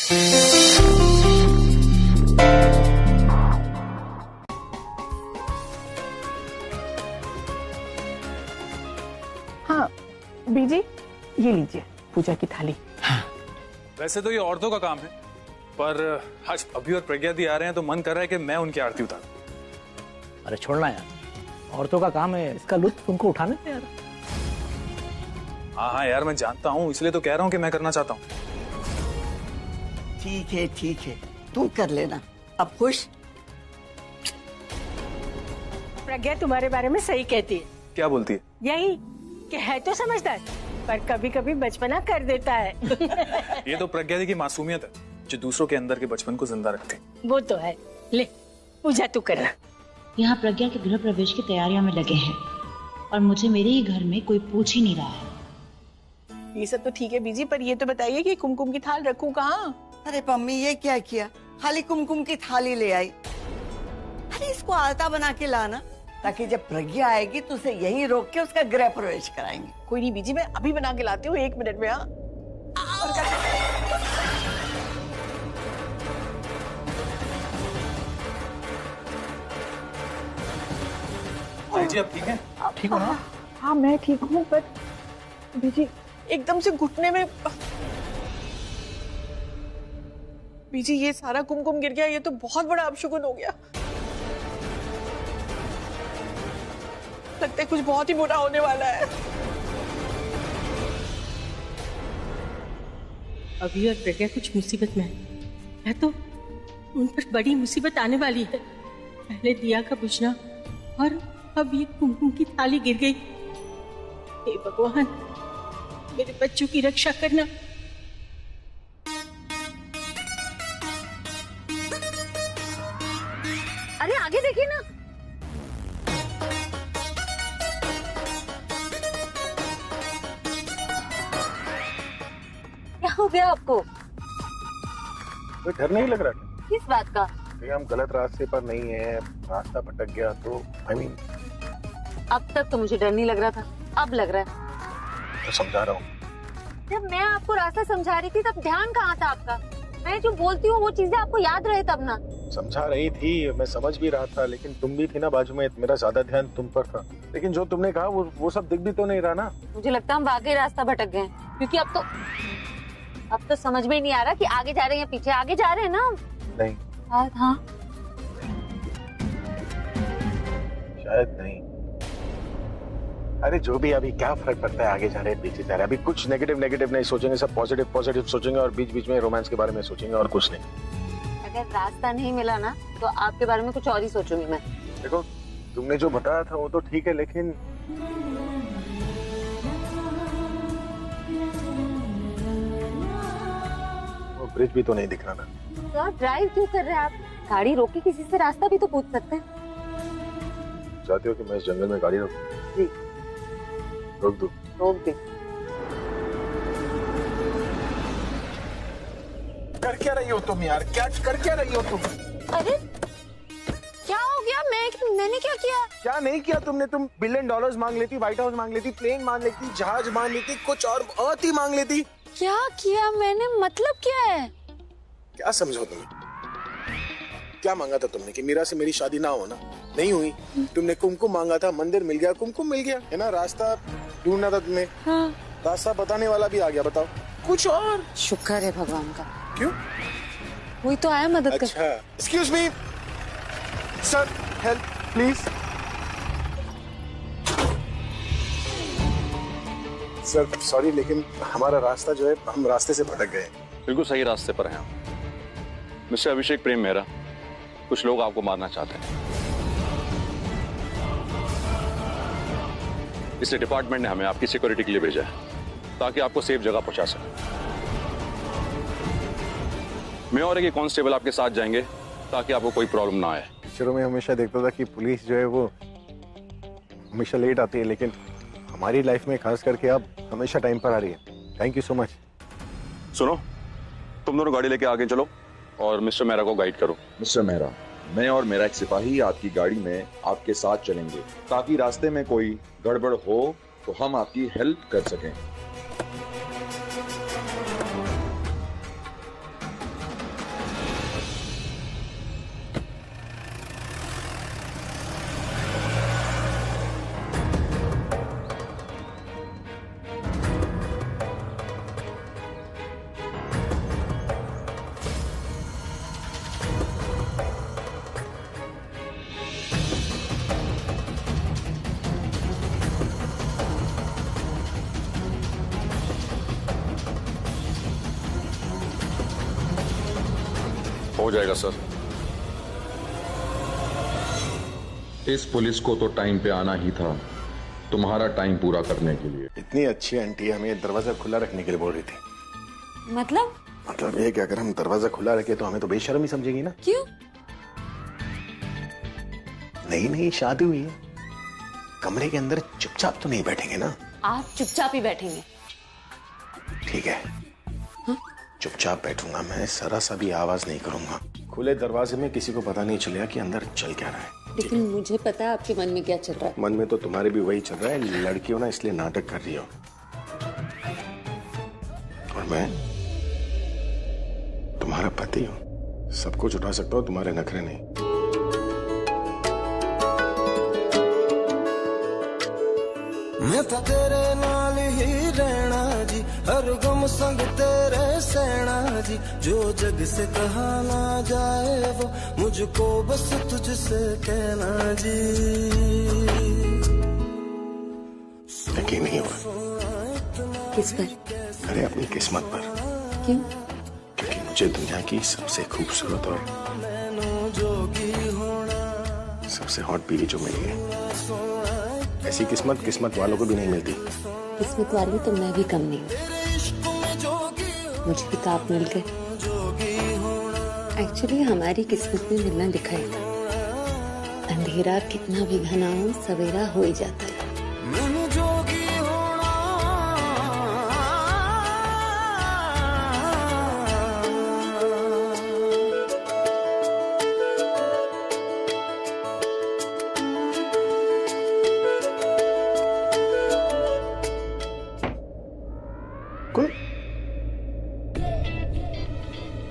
हाँ बीजी, ये लीजिए पूजा की थाली। हाँ। वैसे तो ये औरतों का काम है, पर आज अभी और प्रज्ञा दी आ रहे हैं तो मन कर रहा है कि मैं उनकी आरती उतारूं। अरे छोड़ना यार, औरतों का काम है, इसका लुत्फ उनको उठाने दे यार। हाँ हाँ यार मैं जानता हूँ, इसलिए तो कह रहा हूँ कि मैं करना चाहता हूँ। ठीक है तुम कर लेना। अब खुश? प्रज्ञा तुम्हारे बारे में सही कहती है। क्या बोलती है? यही कि है तो समझदार, पर कभी कभी बचपना कर देता है। ये तो प्रज्ञा दी की मासूमियत है जो दूसरों के अंदर के बचपन को जिंदा रखती है। वो तो है। ले पूजा तू करना। यहाँ प्रज्ञा के गृह प्रवेश की तैयारियों में लगे हैं और मुझे मेरे ही घर में कोई पूछ ही नहीं रहा है। ये सब तो ठीक है बीजी, पर ये तो बताइए कि कुमकुम की थाल रखूं कहाँ? अरे मम्मी ये क्या किया, खाली कुमकुम की थाली ले आई। अरे इसको आलता बना के लाना, ताकि जब प्रज्ञा आएगी तो उसे यहीं रोक के उसका गृह प्रवेश कराएंगे। कोई नहीं बीजी, मैं अभी बना के लाती हूँ 1 मिनट में। हाँ जी आप ठीक हैं? ठीक हो ना? हाँ मैं ठीक हूँ, पर बीजी एकदम से घुटने में। बीजी ये सारा कुमकुम गिर गया, ये तो बहुत बड़ा अपशगुन हो गया। लगता है कुछ बहुत ही बुरा होने वाला है। अभी और प्रज्ञा कुछ मुसीबत में है तो उन पर बड़ी मुसीबत आने वाली है। पहले दिया का बुझना और अब ये कुमकुम की थाली गिर गई। हे भगवान, मेरे बच्चों की रक्षा करना। अरे आगे देखिए ना। क्या हो गया आपको? कोई डर नहीं लग रहा क्या? किस बात का? कि हम गलत रास्ते पर नहीं है, रास्ता भटक गया तो अब तक तो मुझे डर नहीं लग रहा था, अब लग रहा है। तो समझा रहा हूँ। जब मैं आपको रास्ता समझा रही थी तब ध्यान कहाँ था आपका? मैं जो बोलती हूँ वो चीजें आपको याद रहे तब ना। समझा रही थी, मैं समझ भी रहा था, लेकिन तुम भी थी ना बाजू में, मेरा ज्यादा ध्यान तुम पर था। लेकिन जो तुमने कहा वो सब दिख भी तो नहीं रहा ना। मुझे लगता है हम वाकई रास्ता भटक गए, क्योंकि अब तो समझ में ही नहीं आ रहा कि आगे जा रहे हैं या पीछे। आगे जा रहे हैं ना? नहीं हाँ शायद नहीं। अरे जो भी, अभी क्या फर्क पड़ता है आगे जा रहे हैं पीछे जा रहे हैं। अभी कुछ नेगेटिव नहीं सोचेंगे, सब पॉजिटिव सोचेंगे और बीच बीच में रोमांस के बारे में सोचेंगे और कुछ नहीं। अगर रास्ता नहीं मिला ना तो आपके बारे में कुछ और ही सोचूंगी मैं। देखो तुमने जो बताया था वो तो ठीक है, लेकिन वो ब्रिज भी तो नहीं दिख रहा ना। तो आप ड्राइव क्यों कर रहे हैं? आप गाड़ी रोक के किसी से रास्ता भी तो पूछ सकते हैं। चाहते हो कि मैं इस जंगल में गाड़ी रोकूं? जी रोक दूं? रोक दे। कर क्या रही हो तुम यार? क्या कर क्या रही हो तुम? अरे क्या हो गया? मैंने क्या किया? क्या नहीं किया तुमने? तुम $1 बिलियन मांग लेती, व्हाइट हाउस मांग लेती, प्लेन मांग लेती, जहाज मांग लेती, कुछ और बहुत ही मांग लेती। क्या किया मैंने? मतलब क्या है? क्या समझो तुम्हें? क्या मांगा था तुमने कि मीरा से मेरी शादी ना हो ना? नहीं हुई। तुमने कुमकुम मांगा था, मंदिर मिल गया, कुमकुम मिल गया, है ना? रास्ता ढूंढना था तुम्हें, हाँ। रास्ता बताने वाला भी आ गया। बताओ कुछ और। शुक्र है भगवान का। क्यों? कोई तो आया मदद कर। अच्छा, excuse me sir, help please. Sir sorry, लेकिन हमारा रास्ता जो है, हम रास्ते से भटक गए। बिल्कुल सही रास्ते पर हैं आप। मिस्टर अभिषेक प्रेम मेहरा, कुछ लोग आपको मारना चाहते हैं, इसलिए डिपार्टमेंट ने हमें आपकी सिक्योरिटी के लिए भेजा है ताकि आपको सेफ जगह पहुंचा सके। मैं और एक कांस्टेबल आपके साथ जाएंगे ताकि आपको कोई प्रॉब्लम ना आए। शुरू में हमेशा देखता था कि पुलिस जो है वो हमेशा लेट आती है, लेकिन हमारी लाइफ में खास करके अब हमेशा टाइम पर आ रही है। Thank you so much. सुनो, तुम दोनों गाड़ी लेके आगे चलो और मिस्टर मेहरा को गाइड करो। मिस्टर मेहरा, मैं और मेरा एक सिपाही आपकी गाड़ी में आपके साथ चलेंगे ताकि रास्ते में कोई गड़बड़ हो तो हम आपकी हेल्प कर सकें। हो जाएगा सर। इस पुलिस को तो टाइम पे आना ही था, तुम्हारा टाइम पूरा करने के लिए। इतनी अच्छी आंटी हमें दरवाजा खुला रखने के लिए बोल रही थी। मतलब ये कि अगर हम दरवाजा खुला रखे तो हमें तो बेशर्म ही समझेगी ना। क्यों? नहीं शादी हुई है, कमरे के अंदर चुपचाप तो नहीं बैठेंगे ना। आप चुपचाप ही बैठेंगे? ठीक है, चुपचाप बैठूंगा मैं, जरा सा भी आवाज नहीं करूंगा। खुले दरवाजे में किसी को पता नहीं चलेगा कि अंदर चल क्या रहा है। लेकिन मुझे पता है आपके मन में क्या चल रहा है। मन में तो तुम्हारे भी वही चल रहा है, लड़की हो ना इसलिए नाटक कर रही हो। और मैं तुम्हारा पति हूं, सब कुछ उठा सकता हूं, तुम्हारे नखरे नहीं। मैं तो तेरे नाल ही रहना जी, हर गम संग तेरे सहना जी। जो जग से कहा ना जाए वो मुझको बस तुझसे कहना जी। यकीन नहीं हुआ? किस पर? अरे अपनी किस्मत पर। क्यों? क्योंकि मुझे दुनिया की सबसे खूबसूरत और सबसे हॉट बीवी जो मिली है, ऐसी किस्मत वालों को भी नहीं मिलती। किस्मत वाली तो मैं भी कम नहीं हूँ, मुझे भी तो आप मिल गए। एक्चुअली हमारी किस्मत में मिलना लिखा ही था। अंधेरा कितना भी घना हो, सवेरा हो ही जाता है।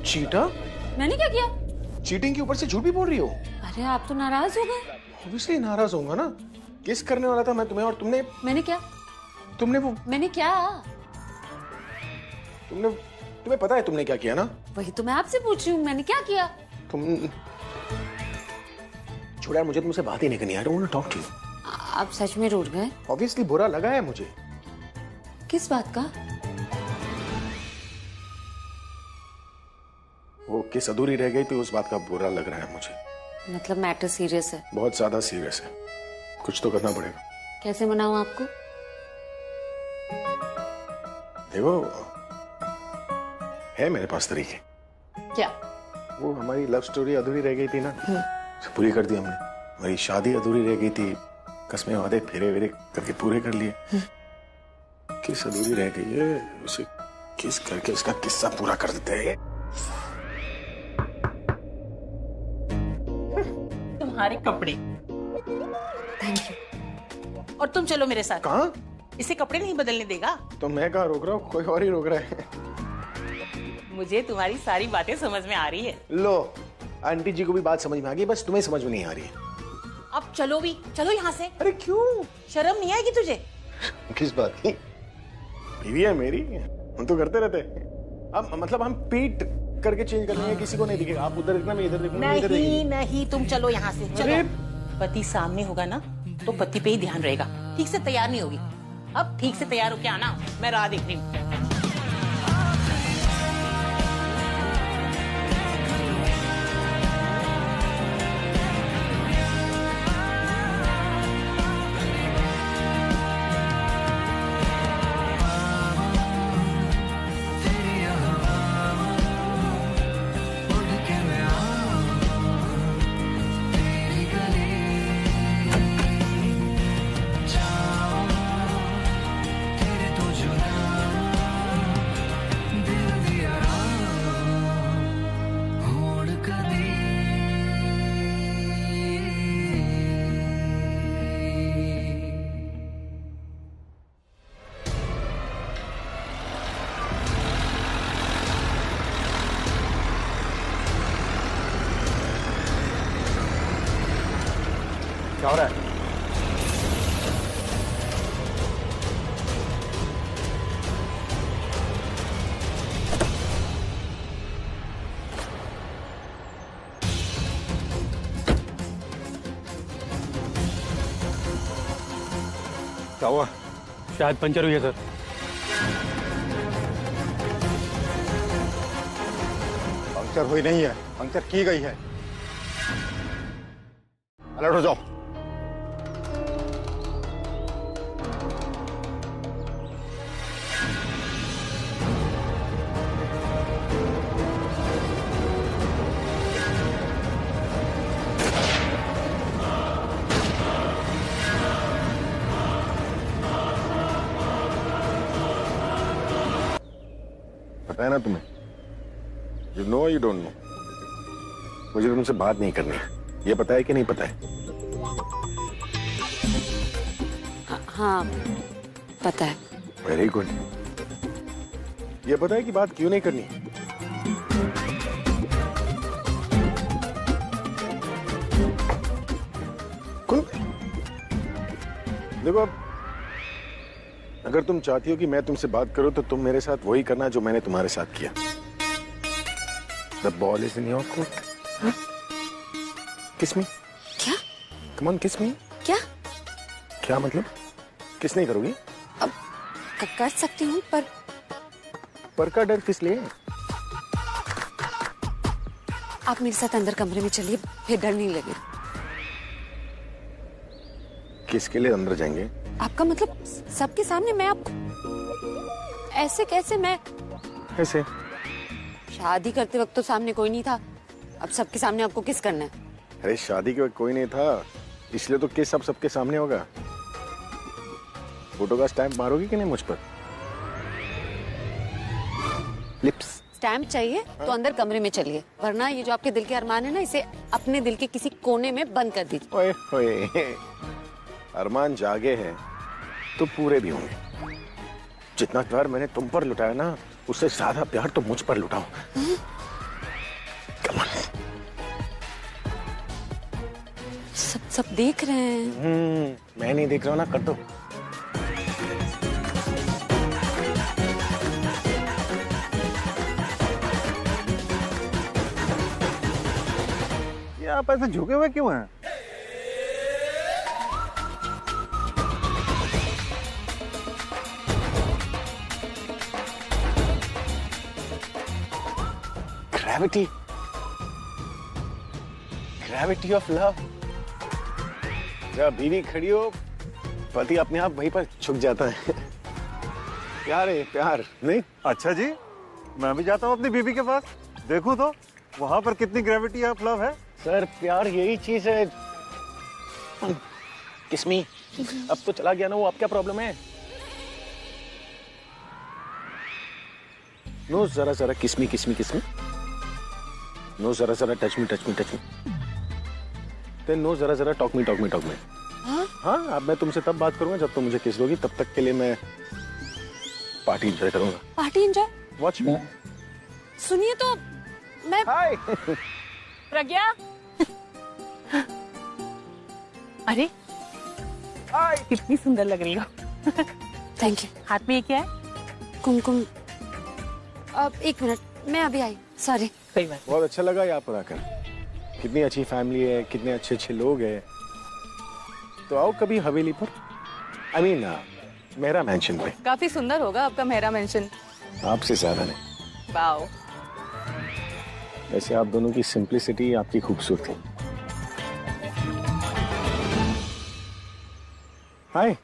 चीटा? मैंने क्या किया? चीटिंग के ऊपर से झूठ भी बोल रही हो। अरे आप तो नाराज हो गए। ऑब्वियसली नाराज होऊंगा ना, किस करने वाला था मैं तुम्हें, और तुमने मैंने क्या? तुम्हें पता है तुमने क्या किया ना? वही तो मैं आपसे पूछ रही हूँ, मैंने क्या किया? छोड़ यार, मुझे तुमसे बात ही नहीं करनी यार। I want to talk to you। आप सच में रूठ गए? ऑब्वियसली बुरा लगा है मुझे। किस बात का? वो किस अधूरी रह गई थी, उस बात का बुरा लग रहा है मुझे। मतलब मैटर सीरियस है? बहुत ज्यादा सीरियस है, कुछ तो करना पड़ेगा। कैसे मनाऊं आपको? देखो, है मेरे पास तरीके। क्या? वो हमारी लव स्टोरी अधूरी रह गई थी ना, पूरी कर दी हमने। हमारी शादी अधूरी रह गई थी, कसमें वादे फेरे वेरे करके पूरे कर लिए। किस अधूरी रह गई है, उसे किस करके उसका किस्सा पूरा कर देते हैं। तुम्हारे कपड़े। Thank you. और तुम चलो मेरे साथ। कहाँ? इसे कपड़े नहीं बदलने देगा। तो मैं कहाँ रोक रहा हूँ, कोई और ही रोक रहा है। मुझे तुम्हारी सारी बातें समझ में आ रही है। लो, आंटी जी को भी बात समझ में आ गई, बस तुम्हें समझ में नहीं आ रही है। अब चलो भी, चलो यहाँ से। अरे क्यों? शर्म नहीं आएगी तुझे? किस बात की? बीवी है मेरी, हम तो करते रहते। अब मतलब हम पीठ करके चेंज कर लेंगे, किसी को नहीं दिखेगा। आप उधर देखना, मैं इधर देखूंगा। नहीं, तुम चलो यहाँ से। चलो। पति सामने होगा ना तो पति पे ही ध्यान रहेगा। ठीक से तैयार नहीं होगी, अब ठीक से तैयार होके आना, मैं राह देख रही हूँ। क्या हो रहा है? क्या हुआ? शायद पंचर हुई है सर। पंक्चर हुई नहीं है, पंक्चर की गई है। अलर्ट हो जाओ। पता है ना तुम्हें? You know you don't know, मुझे तुमसे बात नहीं करनी। ये पता है कि नहीं पता है? हाँ पता है। Very good. ये पता है कि बात क्यों नहीं करनी? देखो, अगर तुम चाहती हो कि मैं तुमसे बात करूं तो तुम मेरे साथ वही करना जो मैंने तुम्हारे साथ किया। The ball is in your court. Kiss me. क्या? Come on, kiss me. क्या? क्या मतलब? किस नहीं करोगी? अब कर सकती हूँ पर का डर किस लिए? आप मेरे साथ अंदर कमरे में चलिए, फिर डर नहीं लगे। किसके लिए अंदर जाएंगे? आपका मतलब सबके सामने मैं आपको ऐसे कैसे? मैं ऐसे शादी करते वक्त तो सामने कोई नहीं था, अब सबके सामने आपको किस करना है? अरे शादी के वक्त कोई नहीं था, इसलिए तो किस अब सबके सामने होगा। फोटो का स्टैम्प मारोगी कि नहीं मुझ पर? लिप्स स्टैम्प चाहिए तो अंदर कमरे में चलिए, वरना ये जो आपके दिल के अरमान है ना, इसे अपने दिल के किसी कोने में बंद कर दीजिए। ओए ओए, अरमान जागे हैं तो पूरे भी होंगे। जितना प्यार मैंने तुम पर लुटाया ना, उससे ज्यादा प्यार तो मुझ पर लुटाओ। Come on. सब देख रहे हैं। मैं नहीं देख रहा हूँ ना, कर दो। ये आप ऐसे झुके हुए क्यों हैं? Gravity of love. जब बीवी खड़ी हो, पति अपने आप वहीं पर झुक जाता है। प्यार है, प्यार नहीं? अच्छा जी, मैं भी जाता हूँ अपनी बीवी के पास, देखूं तो वहां पर कितनी ग्रेविटी ऑफ लव है। सर, प्यार यही चीज है। किस्मी, अब तो चला गया ना वो, अब क्या प्रॉब्लम है? नो, जरा जरा किस्मी किस्मी किस्मी। नो, जरा जरा touch me touch me touch me. Then no, जरा जरा talk me talk me talk me. हाँ, अब मैं तुमसे तब बात करूंगा जब तुम मुझे किस दोगी। तब तक के लिए मैं पार्टी एंजॉय करूंगा। Party enjoy? वॉच मी। सुनिए तो मैं। हाय प्रज्ञा। अरे कितनी सुंदर लग रही हो। Thank you. हाथ में ये क्या है? कुमकुम। अब एक मिनट, मैं अभी आई, सॉरी। बहुत अच्छा लगा यहाँ पर आकर। कितनी अच्छी फैमिली है, कितने अच्छे अच्छे लोग हैं। तो आओ कभी हवेली पर, I mean, मेरा मेंशन पे। काफी सुंदर होगा आपका मेरा मेंशन। आपसे ज्यादा नहीं। वाओ। वैसे आप दोनों की सिंप्लिसिटी, आपकी खूबसूरती। हाय।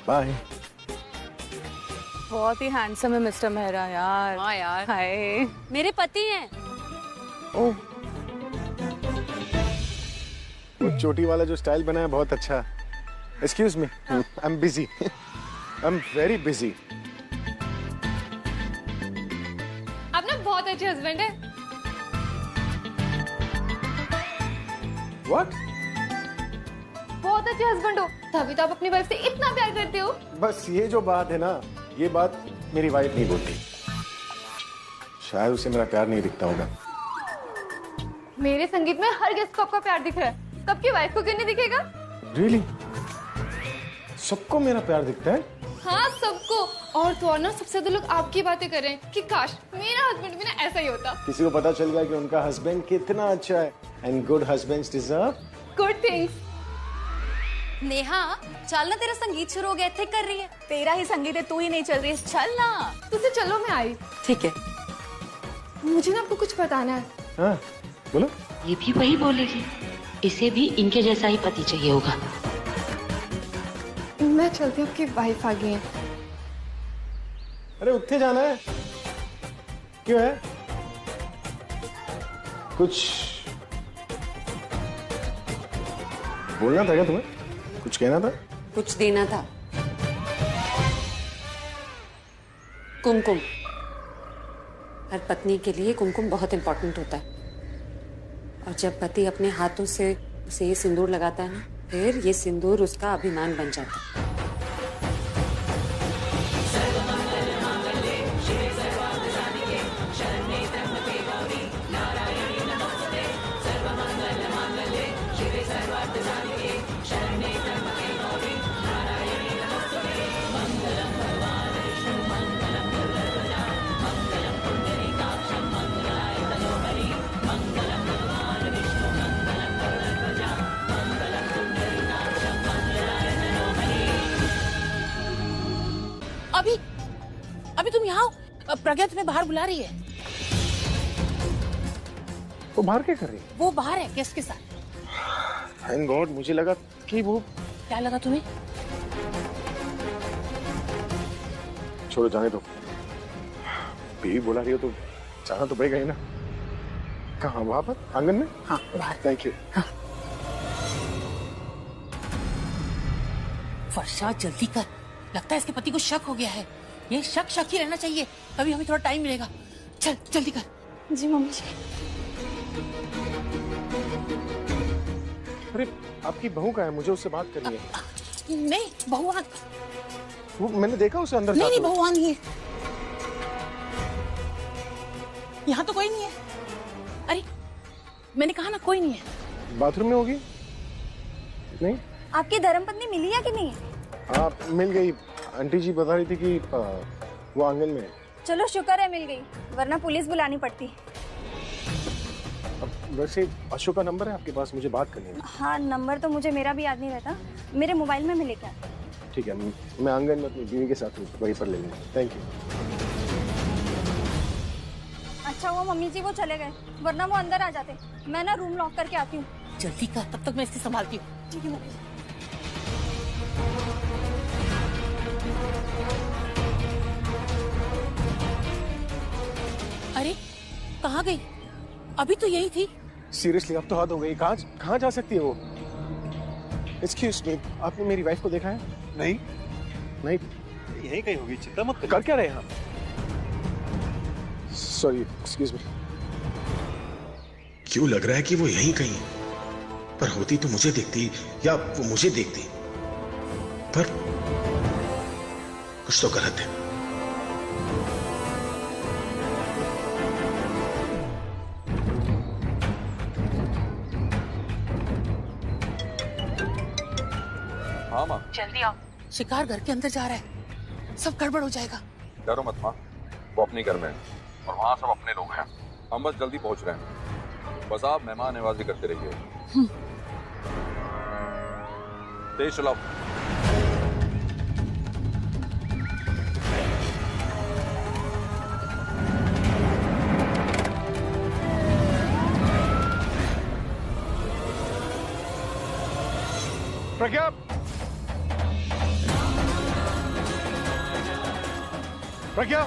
बाय। बहुत ही हैंडसम है मिस्टर मेहरा यार। हाँ यार। हाय। मेरे पति हैं। ओह, वो चोटी वाला जो स्टाइल बना है बहुत अच्छा। Excuse me, I am busy, I am very busy. आप ना बहुत अच्छे हस्बैंड है। व्हाट? बहुत अच्छे हस्बैंड हो, तभी तो आप अपनी वाइफ से इतना प्यार करते हो। बस ये जो बात है ना, ये बात मेरी वाइफ नहीं बोलती। शायद उसे मेरा प्यार नहीं दिखता होगा। मेरे संगीत में हर गेस्ट को आपका प्यार दिख रहा है, कब की वाइफ को क्यों नहीं दिखेगा? रियली? सबको मेरा प्यार दिखता है? हाँ सबको। और तो और ना सबसे ज्यादा लोग आपकी बातें कर रहे हैं कि काश मेरा हस्बैंड भी ना ऐसा ही होता। किसी को पता चल गया कि उनका हस्बैंड कितना अच्छा है। And good husbands deserve good things. Neha चल ना, तेरा संगीत शुरू हो गया, थे कर रही है। तेरा ही संगीत है, तू ही नहीं चल रही है, चल ना। तुझसे चलो मैं आई। ठीक है। मुझे ना आपको कुछ बताना है। हाँ बोलो। ये भी वही बोलेगी, इसे भी इनके जैसा ही पति चाहिए होगा। मैं चलती हूँ, आपकी वाइफ आ गई है। अरे उत्थे जाना है, क्यों है? कुछ बोलना था क्या तुम्हें? कुछ कहना था? कुछ देना था। कुमकुम। हर पत्नी के लिए कुमकुम बहुत इंपॉर्टेंट होता है, और जब पति अपने हाथों से उसे ये सिंदूर लगाता है ना, फिर ये सिंदूर उसका अभिमान बन जाता है। अभी तुम यहाँ हो? प्रज्ञा तुम्हें बाहर बुला रही है। वो बाहर क्या कर रही है? वो बाहर है गेस्ट के साथ। थैंक गॉड, मुझे लगा कि वो। क्या लगा तुम्हें? छोड़ो, जाने दो। बीवी बुला रही हो तो जाना तो पड़ेगा ही ना। कहाँ? वहां पर आंगन में? हाँ बाहर। Thank you. हाँ। वर्षा जल्दी कर, लगता है इसके पति को शक हो गया है। ये शक ही रहना चाहिए, अभी हमें थोड़ा टाइम मिलेगा। चल जल्दी कर। जी मम्मी जी। अरे आपकी बहू का है, मुझे उससे बात करनी है। नहीं बहू वो मैंने देखा उसे अंदर। नहीं बहू नहीं है, यहाँ तो कोई नहीं है। अरे मैंने कहा ना कोई नहीं है। बाथरूम में होगी? नहीं। आपकी धर्मपत्नी मिली है कि नहीं? हाँ मिल गई। आंटी जी बता रही थी कि वो आंगन में है। चलो शुक्र है मिल गई, वरना पुलिस बुलानी पड़ती। अब वैसे अशोक का नंबर है आपके पास? मुझे बात करनी है। हाँ नंबर तो मुझे मेरा भी याद नहीं रहता, मेरे मोबाइल में मिले क्या? ठीक है, मैं आंगन में अपनी बीवी के साथ हूँ, वहीं पर ले लूँगा। Thank you. अच्छा वो मम्मी जी वो चले गए, वरना वो अंदर आ जाते। मैं ना रूम लॉक करके आती हूँ। जल्दी कर, तब तक मैं इसे संभालती हूँ। ठीक है मम्मी। अरे कहाँ गई? अभी तो यही थी। सीरियसली अब तो हद हो गई। कहाँ जा सकती है वो? एक्सक्यूज मी, आपने मेरी वाइफ को देखा है? नहीं। यहीं कहीं होगी, चिंता मत करिए। कर क्या रहे हैं आप? Sorry, excuse me. क्यों लग रहा है कि वो यहीं कहीं, पर होती तो मुझे देखती या वो मुझे देखती, पर कुछ तो गलत है। हाँ माँ। जल्दी आओ, शिकार घर के अंदर जा रहा है, सब गड़बड़ हो जाएगा। डरो मत माँ, वो अपने घर में है और वहाँ सब अपने लोग हैं। हम बस जल्दी पहुँच रहे हैं, बस आप मेहमान नवाजी करते रहिए। तेज चलाओ। प्रज्ञा, प्रज्ञा,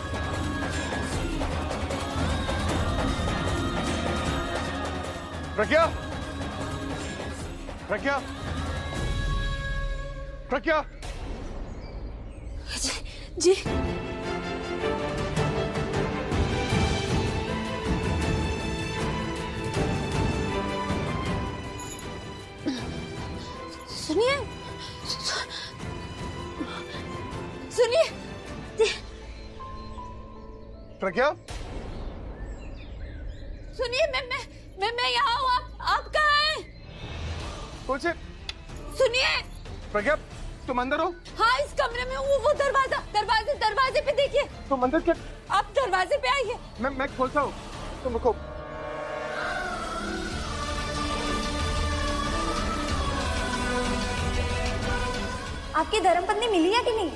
प्रज्ञा, प्रज्ञा, प्रज्ञा। जी सुनिए, सुनिए। प्रज्ञा, सुनिए, मैं यहाँ हूँ। आप कहाँ हैं? कौन से? सुनिए। प्रज्ञा, तुम अंदर हो? हाँ, इस कमरे में हूँ। वो दरवाजे पे देखिए। तुम अंदर क्या? आप दरवाजे पे आइए। मैं खोलता हूँ, तुम रुको। आपकी धर्मपत्नी मिली है कि नहीं?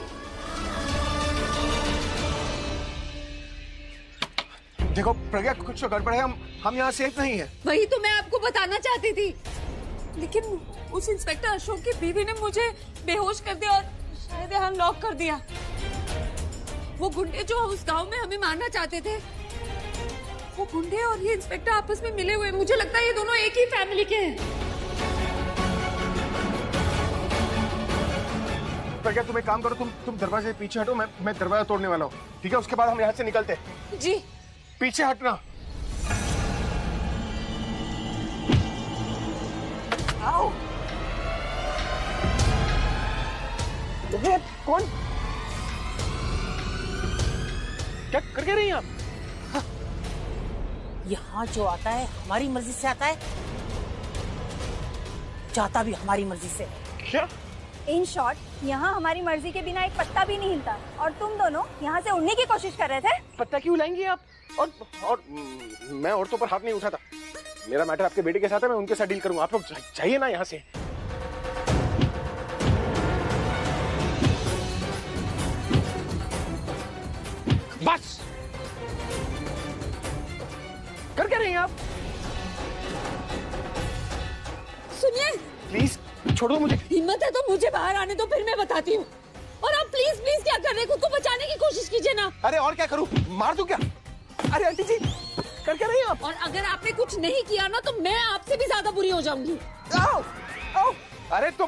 देखो प्रज्ञा, कुछ तो गड़बड़ है, हम यहाँ सेफ नहीं है। वही तो मैं आपको बताना चाहती थी, लेकिन उस इंस्पेक्टर अशोक की बीवी ने मुझे बेहोश कर दिया और शायद यहाँ लॉक कर दिया। वो गुंडे जो उस गांव में हमें मारना चाहते थे, वो गुंडे और ये इंस्पेक्टर आपस में मिले हुए। मुझे लगता है ये दोनों एक ही फैमिली के हैं। प्रज्ञा, तुम एक काम करो, तुम दरवाजे से पीछे हटो, मैं दरवाजा तोड़ने वाला हूँ, ठीक है? उसके बाद हम यहाँ से निकलते हैं। जी। पीछे हटना। आओ। ये कौन? क्या करके रही हैं आप? यहाँ जो आता है हमारी मर्जी से आता है, जाता भी हमारी मर्जी से। क्या? इन शॉर्ट, यहाँ हमारी मर्जी के बिना एक पत्ता भी नहीं हिलता, और तुम दोनों यहाँ से उड़ने की कोशिश कर रहे थे। पत्ता क्यों लाएंगी आप? और मैं औरतों पर हाथ नहीं उठाता। मेरा मैटर आपके बेटे के साथ है, मैं उनके साथ डील करूंगा। आप लोग जाइए ना यहाँ से। बस कर क्या रही हैं आप? सुनिए, प्लीज छोड़ दो मुझे। हिम्मत है तो मुझे बाहर आने दो, फिर मैं बताती हूँ। और आप प्लीज क्या कर रहे हैं? खुद को बचाने की कोशिश कीजिए ना। अरे और क्या करूं? मार दूं क्या? अरे आंटी जी, कर क्या रही हैं आप? और अगर आपने कुछ नहीं किया ना, तो मैं आपसे भी ज्यादा बुरी हो जाऊंगी। आओ, आओ। अरे तो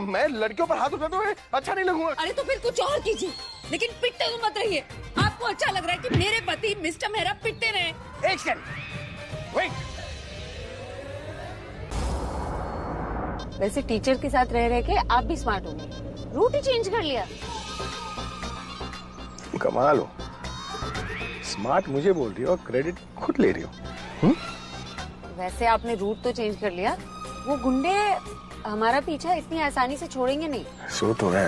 मैं लड़कियों पर हाथ उठाते हुए अच्छा नहीं लगूंगा। अरे तो फिर कुछ और कीजिए, लेकिन पिटते हुए मत रहिए। आपको अच्छा लग रहा है कि मेरे पति मिस्टर मेहरा पिटते रहे। एक सेकंड, वेट। वैसे टीचर के साथ रह के आप भी स्मार्ट हो गए, रूट ही चेंज कर लिया। कमाल हो, स्मार्ट मुझे बोल रही हो और क्रेडिट खुद ले रही हो। वैसे आपने रूट तो चेंज कर लिया, वो गुंडे हमारा पीछा इतनी आसानी से छोड़ेंगे नहीं। सो तो है।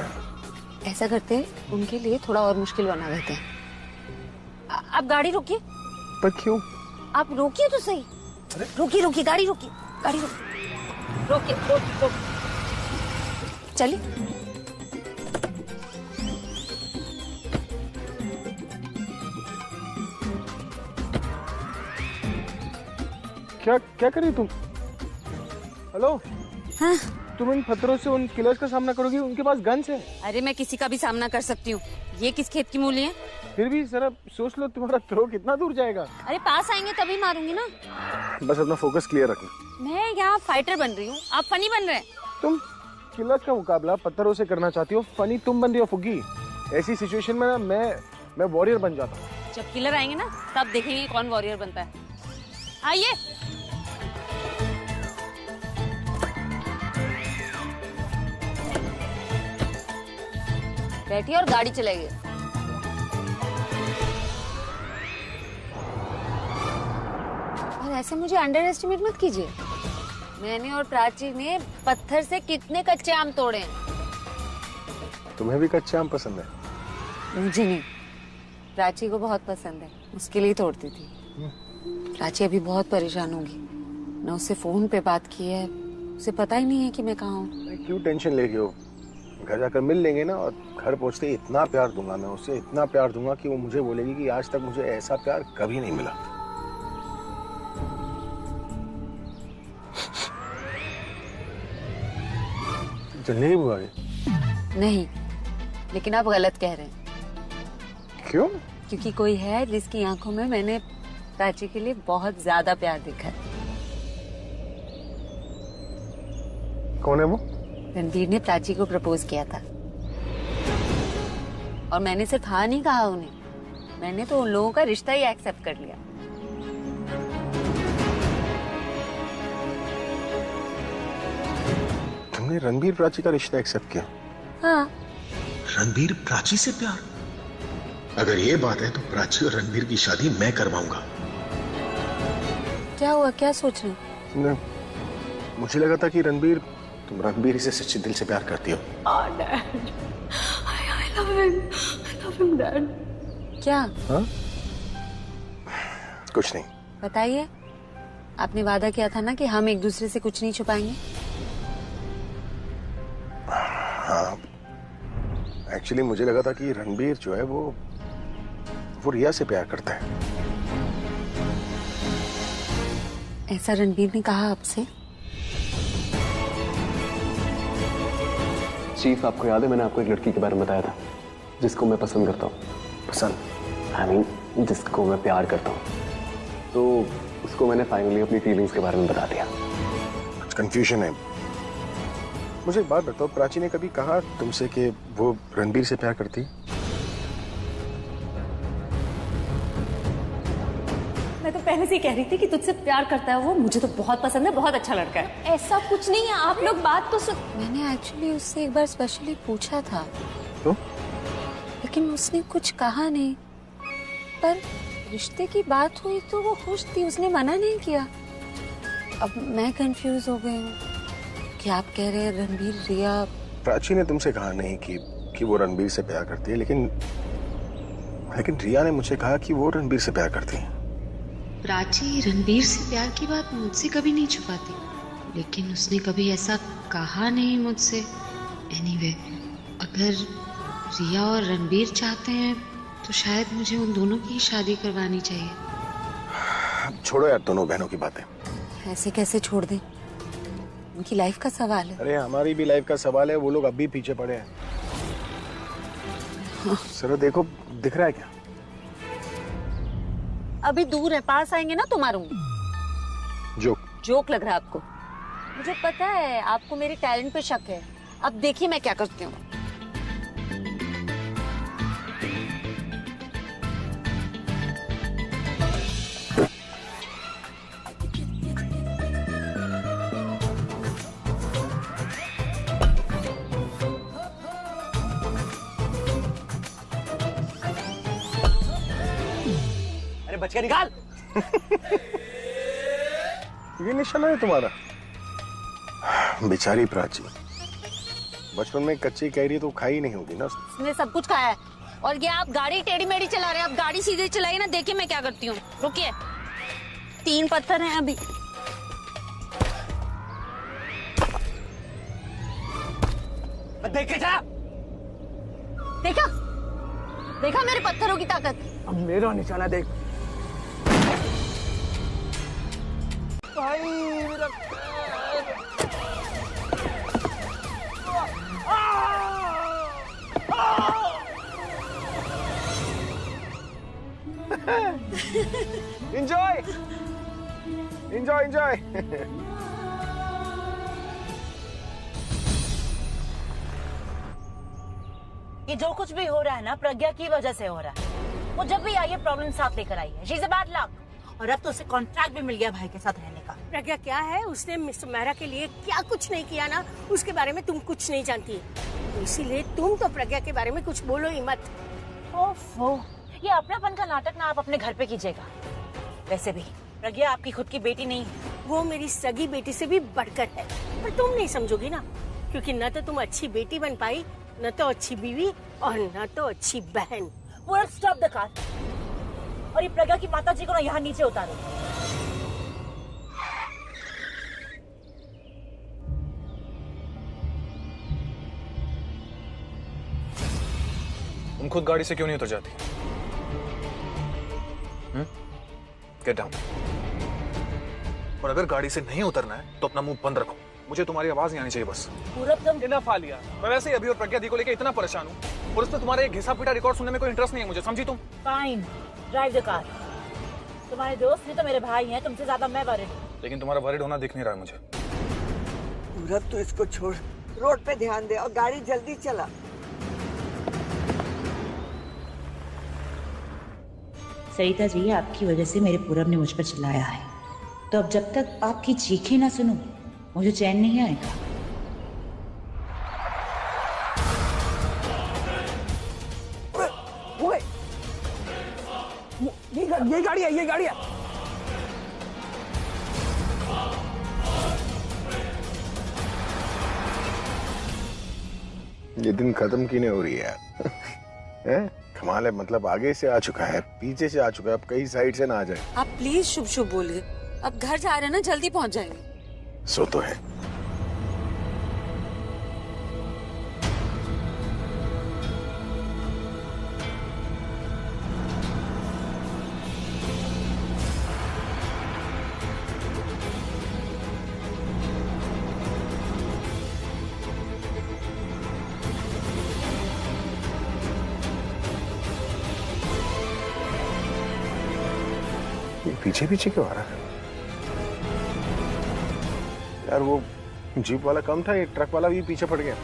ऐसा करते हैं, उनके लिए थोड़ा और मुश्किल बना देते हैं। आप गाड़ी रोकिए। पर क्यों? आप रोकिए तो सही। रोकिए, गाड़ी रोकिए, रोकिए। चलिए। क्या करी तुम? हेलो। हाँ? तुम इन पत्थरों से उन किलर्स का सामना करोगी? उनके पास गन्स है। अरे मैं किसी का भी सामना कर सकती हूँ। ये किस खेत की मूली है? फिर भी जरा सोच लो, तुम्हारा थ्रो कितना दूर जाएगा। अरे पास आएंगे तभी मारूंगी ना। बस अपना फोकस क्लियर रखना। मैं यहाँ फाइटर बन रही हूँ, आप फनी बन रहे हैं। तुम किलर्स का मुकाबला पत्थरों से करना चाहती हो, फनी तुम बन रही हो फुग्गी। ऐसी सिचुएशन में ना मैं वॉरियर बन जाता हूँ। जब किलर आएंगे ना, तब देखेंगे कौन वॉरियर बनता है। आइए। बैठिए और गाड़ी चलाइए। और ऐसे मुझे अंडर एस्टिमेट मत कीजिए। मैंने और प्राची ने पत्थर से कितने कच्चे आम तोड़े हैं। तुम्हें भी कच्चे आम पसंद है? मुझे नहीं, प्राची को बहुत पसंद है, उसके लिए तोड़ती थी। प्राची अभी बहुत परेशान होगी, ना उससे फोन पे बात की है, उसे पता ही नहीं है कि मैं कहाँ हूँ। क्यों टेंशन ले रही हो? घर जाकर मिल लेंगे ना, और घर पहुंचते ही इतना प्यार दूंगा मैं उसे, इतना प्यार दूंगा कि वो मुझे बोलेगी कि आज तक मुझे ऐसा प्यार कभी नहीं मिला। जल्दी बुआ गई? नहीं, लेकिन आप गलत कह रहे हैं। क्यों? क्योंकि कोई है जिसकी आंखों में मैंने प्राची के लिए बहुत ज्यादा प्यार देखा है। कौन है वो? रणबीर ने प्राची को प्रपोज किया था, और मैंने सिर्फ हाँ नहीं कहा उन्हें, मैंने तो उन लोगों का रिश्ता ही एक्सेप्ट कर लिया। तुमने रणबीर प्राची का रिश्ता एक्सेप्ट किया? हाँ। रणबीर प्राची से प्यार? अगर ये बात है तो प्राची और रणबीर की शादी मैं करवाऊंगा। क्या हुआ, क्या सोच रहे हो? मुझे लगा था कि रणबीर तुम रणबीर से सच्चे दिल से प्यार करती हो? Dad, I love him, dad. क्या? हाँ? कुछ नहीं। बताइए, आपने वादा किया था ना कि हम एक दूसरे से कुछ नहीं छुपाएंगे। हाँ, एक्चुअली मुझे लगा था कि रणबीर जो है वो रिया से प्यार करता है। ऐसा रणबीर ने कहा आपसे? चीफ, आपको याद है मैंने आपको एक लड़की के बारे में बताया था जिसको मैं पसंद करता हूँ? पसंद आई मीन जिसको मैं प्यार करता हूँ। तो उसको मैंने फाइनली अपनी फीलिंग्स के बारे में बता दिया। कंफ्यूजन है। मुझे एक बात बताओ, प्राची ने कभी कहा तुमसे कि वो रणबीर से प्यार करती? मैं तो पहले से ही कह रही थी कि तुझसे प्यार करता है वो, मुझे तो बहुत पसंद है, बहुत अच्छा लड़का है। ऐसा कुछ नहीं है, आप लोग बात तो सुन। मैंने एक्चुअली उससे एक बार स्पेशली पूछा था तो? लेकिन उसने कुछ कहा नहीं। पर रिश्ते की बात हुई तो वो खुश थी, उसने मना नहीं किया। अब मैं कंफ्यूज हो गई हूँ कि आप कह रहे हैं रणबीर रिया। प्राची ने तुमसे कहा नहीं कि वो रणबीर से प्यार करती है, लेकिन रिया ने मुझे कहा कि वो रणबीर से प्यार करती है। प्राची रणबीर से प्यार की बात मुझसे कभी नहीं छुपाती, लेकिन उसने कभी ऐसा कहा नहीं मुझसे। एनीवे, अगर रिया और रणबीर चाहते हैं तो शायद मुझे उन दोनों की शादी करवानी चाहिए। छोड़ो यार दोनों बहनों की बातें। ऐसे कैसे छोड़ दें? उनकी लाइफ का सवाल है। अरे हमारी भी लाइफ का सवाल है, वो लोग अब भी पीछे पड़े हैं। हाँ। सर देखो, दिख रहा है क्या? अभी दूर है, पास आएंगे ना तो मारूंगी। जोक लग रहा है आपको? मुझे पता है आपको मेरे टैलेंट पे शक है। अब देखिए मैं क्या करती हूँ। बच के निकाल। ये निशाना है तुम्हारा? बेचारी प्राची, बचपन में कच्ची कैरी तो खाई नहीं होगी ना उसने। सब कुछ खाया है। और ये आप गाड़ी टेढ़ी मेढ़ी चला रहे हैं। आप गाड़ी सीधे चलाइए ना, देखिए मैं क्या करती हूँ। रुकिए, 3 पत्थर हैं अभी। देख के जा। देखा देखा मेरे पत्थरों की ताकत। अब मेरा निशाना देख। भाई मेरा एंजॉय एंजॉय एंजॉय। ये जो कुछ भी हो रहा है ना प्रज्ञा की वजह से हो रहा है। वो जब भी आई है प्रॉब्लम साथ लेकर आई है। She is a bad luck. और अब तो उसे कॉन्ट्रैक्ट भी मिल गया भाई के साथ रहने का। प्रज्ञा क्या है, उसने मिस मैरा के लिए क्या कुछ नहीं किया ना, उसके बारे में तुम कुछ नहीं जानती। तो इसीलिए तुम तो प्रज्ञा के बारे में कुछ बोलो ही मत। ओफो, ये अपनापन का नाटक ना आप अपने घर पे कीजिएगा। वैसे भी प्रज्ञा आपकी खुद की बेटी नहीं है, वो मेरी सगी बेटी से भी बढ़कर है। पर तुम नहीं समझोगी ना, क्योंकि न तो तुम अच्छी बेटी बन पाई, न तो अच्छी बीवी, और न तो अच्छी बहन। वो स्टॉप द कार। और ये प्रज्ञा की माता जी को ना यहाँ नीचे उतारो। तुम खुद गाड़ी से क्यों नहीं उतर जाती? Get down. और अगर गाड़ी से नहीं उतरना है तो अपना मुंह बंद रखो। मुझे तुम्हारी आवाज नहीं आनी चाहिए बस। पूरा तुम इनफ आ लिया। मैं वैसे ही अभी और प्रज्ञा दी को लेकर इतना परेशान हूँ, और उसमें तुम्हारे घिसा पीटा रिकॉर्ड सुनने में कोई इंटरेस्ट नहीं है मुझे, समझी तुम? Fine, drive the car. तुम्हारे दोस्त नहीं तो मेरे भाई हैं, तुमसे ज्यादा मैं वरिड हूँ। लेकिन तुम्हारा वरिड होना दिख नहीं रहा है मुझे। पूरब तो इसको छोड़, रोड पे ध्यान दे और गाड़ी जल्दी चला। सरिता जी, आपकी वजह से मेरे पूरब ने मुझ पर चिल्लाया है, तो अब जब तक आपकी चीखें ना सुनूं मुझे चैन नहीं आएगा। ये गाड़ी है, ये गाड़ी है। ये दिन खत्म क्यों नहीं हो रही है यार? हैं? कमाल है, मतलब आगे से आ चुका है, पीछे से आ चुका है, अब कई साइड से ना आ जाए। आप प्लीज शुभ शुभ बोलिए। अब घर जा रहे हैं ना, जल्दी पहुंच जाएंगे। सो तो है। पीछे पीछे क्यों आ रहा है यार? वो जीप वाला कम था, ये ट्रक वाला भी पीछे पड़ गया।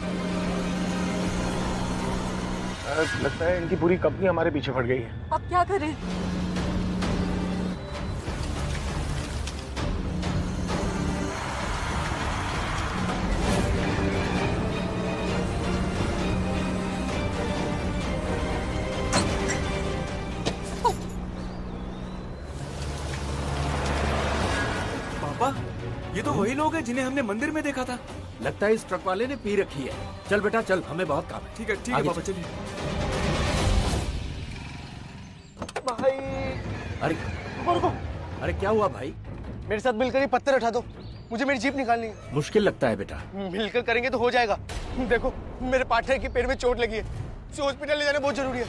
लगता है इनकी पूरी कंपनी हमारे पीछे पड़ गई है। अब क्या करें? ये तो वही लोग हैं जिन्हें हमने मंदिर में देखा था। लगता है इस ट्रक वाले ने पी रखी है। चल बेटा चल, हमें बहुत काम है। ठीक है पापा, चलिए। भाई अरे रुको, अरे क्या हुआ भाई? मेरे साथ मिलकर ही पत्थर उठा दो, मुझे मेरी जीप निकालनी है। मुश्किल लगता है बेटा। मिलकर करेंगे तो हो जाएगा। देखो मेरे पार्टनर के पैर में चोट लगी है, उसे हॉस्पिटल ले जाना बहुत जरूरी है।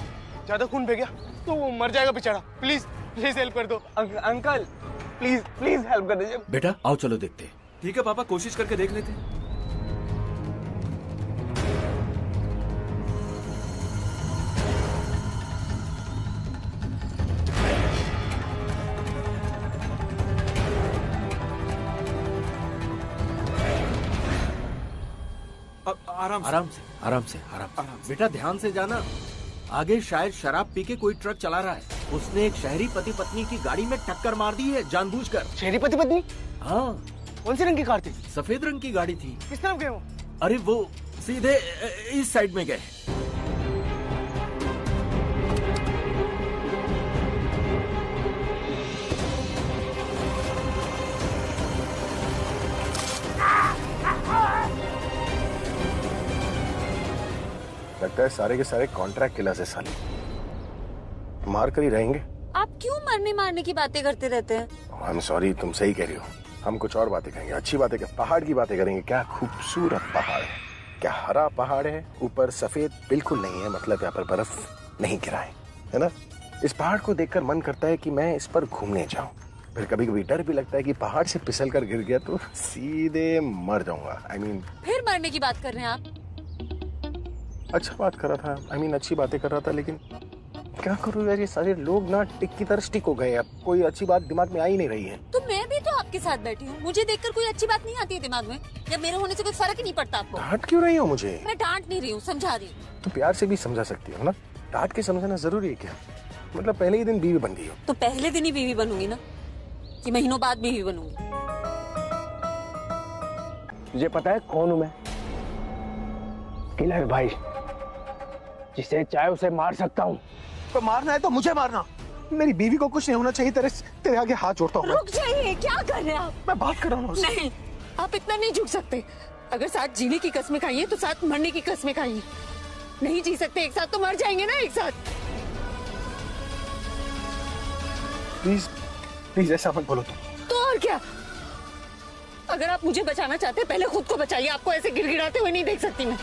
ज्यादा खून बह गया तो वो मर जाएगा बेचारा। प्लीज प्लीज हेल्प कर दो। अंकल प्लीज प्लीज हेल्प कर दीजिए। बेटा आओ चलो देखते हैं। ठीक है पापा, कोशिश करके देख लेते हैं। आराम से बेटा, ध्यान से जाना। आगे शायद शराब पी के कोई ट्रक चला रहा है। उसने एक शहरी पति पत्नी की गाड़ी में टक्कर मार दी है जानबूझकर। शहरी पति पत्नी? हाँ। कौन सी रंग की कार थी? सफेद रंग की गाड़ी थी। किस तरफ गए वो? अरे वो सीधे इस साइड में गए। लगता है सारे के सारे कॉन्ट्रैक्ट किलर्स है साले, मार कर ही रहेंगे। आप क्यों मरने मारने की बातें करते रहते हैं? आई एम सॉरी, तुम सही कह रही हो। हम कुछ और बातें करेंगे, अच्छी बातें करेंगे, पहाड़ की बातें करेंगे। क्या खूबसूरत पहाड़ है, क्या हरा पहाड़ है, ऊपर सफेद बिल्कुल नहीं है, मतलब यहाँ पर बर्फ नहीं गिरा है ना? इस पहाड़ को देखकर मन करता है कि मैं इस पर घूमने जाऊं। फिर कभी कभी डर भी लगता है कि पहाड़ से फिसल कर गिर गया तो सीधे मर जाऊंगा। आई मीन फिर मरने की बात कर रहे हैं आप? अच्छा बात कर रहा था, आई मीन अच्छी बातें कर रहा था, लेकिन क्या करूँ यार, ये सारे लोग ना टिक की तरह स्टिक हो गए। अब कोई अच्छी बात दिमाग में आ ही नहीं रही है। तो मैं भी तो आपके साथ बैठी हूँ, मुझे देखकर कोई अच्छी बात नहीं आती है दिमाग में? या मेरे होने से कोई फर्क ही नहीं पड़ता आपको? डांट क्यों रही हो मुझे? मैं डांट नहीं रही हूँ, समझा रही हूँ। तो प्यार से भी समझा सकती हो ना, डांट के समझाना जरूरी है क्या? मतलब पहले ही दिन बीवी बन गई हो। तो पहले दिन ही बीवी बनूंगी ना, कि महीनों बाद बीवी बनूंगी? तुझे पता है कौन हूँ मैं? किलर भाई, जिसे चाहे उसे मार सकता हूँ। तो मारना है तो मुझे मारना, मेरी बीवी को कुछ नहीं होना चाहिए। तेरे आगे हाथ जोड़ता हूँ। रुक जाइए, क्या कर रहे हैं आप? मैं बात कर रहा हूँ। नहीं, आप इतना नहीं झुक सकते। अगर साथ जीने की कस्में खाई है तो साथ मरने की कस्में खाई। नहीं जी सकते एक साथ, तो मर जाएंगे ना एक साथ। प्लीज प्लीज ऐसा मत बोलो तुम। तो और क्या? अगर आप मुझे बचाना चाहते पहले खुद को बचाइए। आपको ऐसे गिड़गिड़ाते हुए नहीं देख सकती मैं।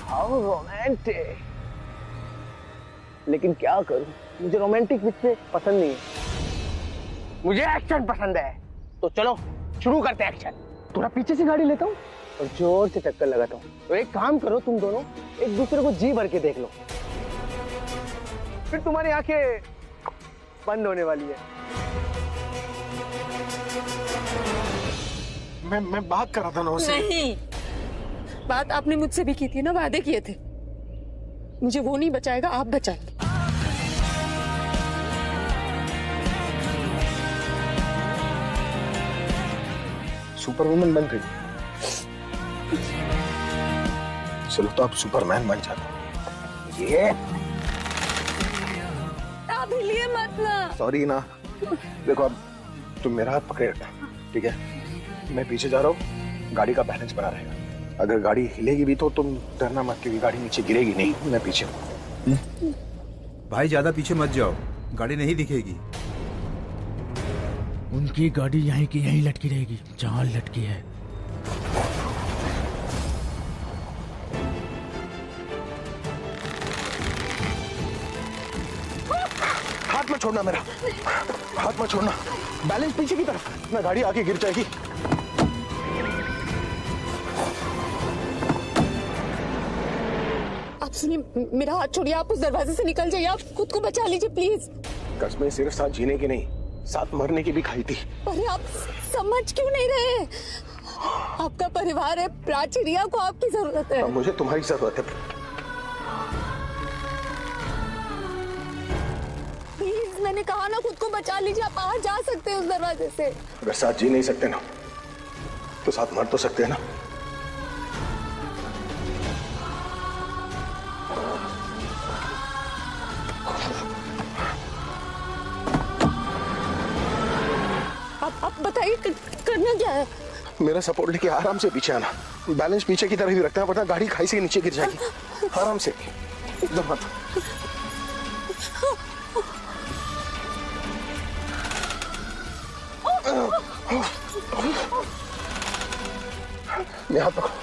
How romantic. लेकिन क्या करूं, मुझे रोमांटिक पिक्चर पसंद नहीं है, मुझे एक्शन पसंद है। तो चलो शुरू करते हैं एक्शन। थोड़ा पीछे से गाड़ी लेता हूँ और जोर से टक्कर लगाता हूँ। तो एक काम करो, तुम दोनों एक दूसरे को जी भर के देख लो, फिर तुम्हारी आंखें बंद होने वाली है। मैं बात कर रहा था ना उससे। नहीं, बात आपने मुझसे भी की थी ना, वादे किए थे। मुझे वो नहीं बचाएगा, आप बचाएंगे। सुपर वुमन बन गई। चलो तो आप सुपरमैन बन जाते। ये आप हिलिए मत ना। सॉरी ना, देखो अब तुम मेरा हाथ पकड़े रखना, ठीक है, मैं पीछे जा रहा हूँ, गाड़ी का बैलेंस बना रहेगा। अगर गाड़ी हिलेगी भी तो तुम डरना मत, क्योंकि गाड़ी नीचे गिरेगी नहीं, मैं पीछे हूँ। भाई ज्यादा पीछे मत जाओ, गाड़ी नहीं दिखेगी। उनकी गाड़ी यहीं की यहीं लटकी रहेगी जहां लटकी है। हाथ मत छोड़ना मेरा, हाथ मत छोड़ना, बैलेंस पीछे की तरफ, ना गाड़ी आगे गिर जाएगी। आप सुनिए, मेरा हाथ छोड़िए, आप उस दरवाजे से निकल जाइए, आप खुद को बचा लीजिए प्लीज। कसमें सिर्फ साथ जीने की नहीं, साथ मरने की भी खाई थी। अरे आप समझ क्यों नहीं रहे? आपका परिवार है, प्राची, रिया को आपकी जरूरत है। मुझे तुम्हारी जरूरत है। प्लीज, मैंने कहा ना, खुद को बचा लीजिए, आप बाहर जा सकते हैं उस दरवाजे से। अगर साथ जी नहीं सकते ना, तो साथ मर तो सकते हैं ना। आप बताइए करना क्या है? मेरा सपोर्ट लेके आराम से पीछे आना, बैलेंस पीछे की तरफ ही रखना, वरना गाड़ी खाई से नीचे गिर जाएगी। आराम से, एकदम मत। यहाँ पकड़ो।